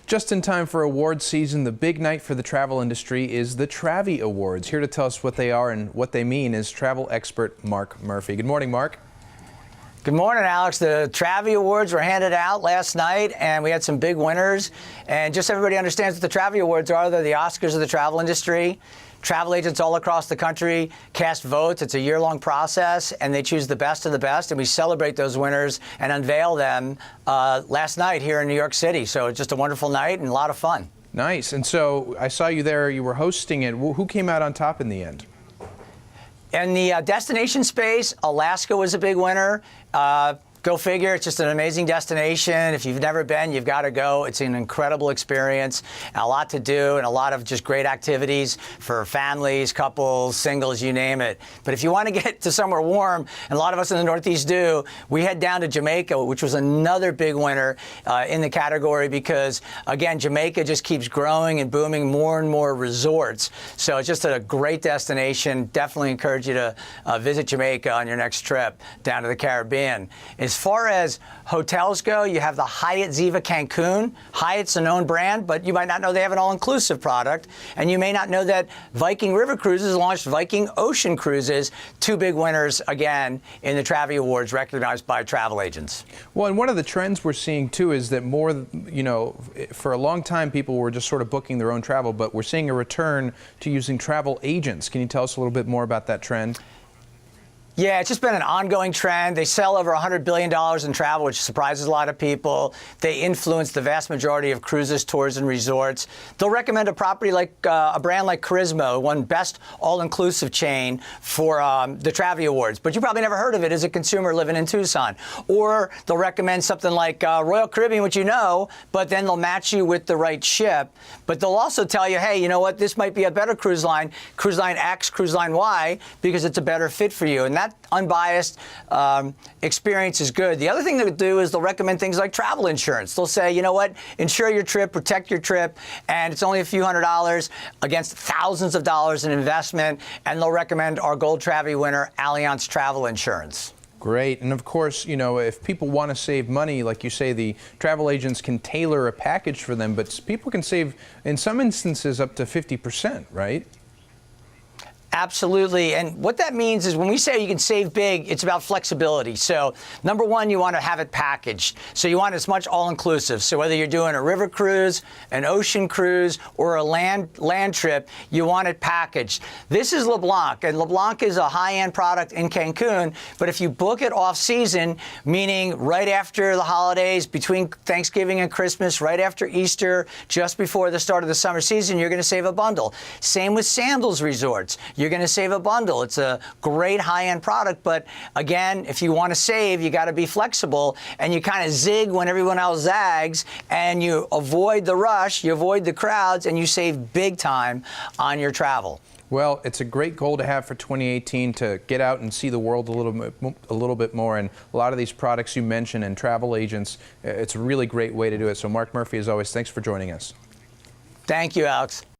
Just in time for awards season, the big night for the travel industry is the Travi Awards. Here to tell us what they are and what they mean is travel expert Marc Murphy. Good morning, Marc. Good morning, Alex. The Travi Awards were handed out last night, and we had some big winners. And just so everybody understands what the Travi Awards are, they're the Oscars of the travel industry. Travel agents all across the country cast votes. It's a year-long process, and they choose the best of the best, and we celebrate those winners and unveil them last night here in New York City. So it's just a wonderful night and a lot of fun. Nice. And so I saw you there. You were hosting it. Who came out on top in the end? In the destination space, Alaska was a big winner. Go figure, it's just an amazing destination. If you've never been, you've got to go. It's an incredible experience, and a lot to do, and a lot of just great activities for families, couples, singles, you name it. But if you want to get to somewhere warm, and a lot of us in the Northeast do, we head down to Jamaica, which was another big winner in the category because, again, Jamaica just keeps growing and booming, more and more resorts. So it's just a great destination. Definitely encourage you to visit Jamaica on your next trip down to the Caribbean. As far as hotels go, you have the Hyatt Ziva Cancun. Hyatt's a known brand, but you might not know they have an all-inclusive product. And you may not know that Viking River Cruises launched Viking Ocean Cruises, two big winners, again, in the Travi Awards recognized by travel agents. Well, and one of the trends we're seeing, too, is that more, for a long time, people were just sort of booking their own travel, but we're seeing a return to using travel agents. Can you tell us a little bit more about that trend? Yeah, it's just been an ongoing trend. They sell over $100 billion in travel, which surprises a lot of people. They influence the vast majority of cruises, tours, and resorts. They'll recommend a property like a brand like Charisma, who won Best All-Inclusive Chain for the Travi Awards. But you probably never heard of it as a consumer living in Tucson. Or they'll recommend something like Royal Caribbean, which you know, but then they'll match you with the right ship. But they'll also tell you, hey, you know what, this might be a better cruise line X, cruise line Y, because it's a better fit for you. And that unbiased experience is good. The other thing they'll do is they'll recommend things like travel insurance. They'll say, you know what, insure your trip, protect your trip, and it's only a few $100s against thousands of dollars in investment, and they'll recommend our Gold Travi winner, Allianz Travel Insurance. Great. And of course, if people want to save money, like you say, the travel agents can tailor a package for them, but people can save, in some instances, up to 50%, right? Absolutely. And what that means is when we say you can save big, it's about flexibility. So number one, you want to have it packaged. So you want as much all-inclusive. So whether you're doing a river cruise, an ocean cruise, or a land trip, you want it packaged. This is LeBlanc, and LeBlanc is a high-end product in Cancun. But if you book it off-season, meaning right after the holidays, between Thanksgiving and Christmas, right after Easter, just before the start of the summer season, you're going to save a bundle. Same with Sandals Resorts. You're going to save a bundle. It's a great high-end product, but again, if you want to save, you got to be flexible, and you kind of zig when everyone else zags, and you avoid the rush, you avoid the crowds, and you save big time on your travel. Well, it's a great goal to have for 2018 to get out and see the world a little bit more, and a lot of these products you mentioned and travel agents, it's a really great way to do it. So Marc Murphy, as always, thanks for joining us. Thank you, Alex.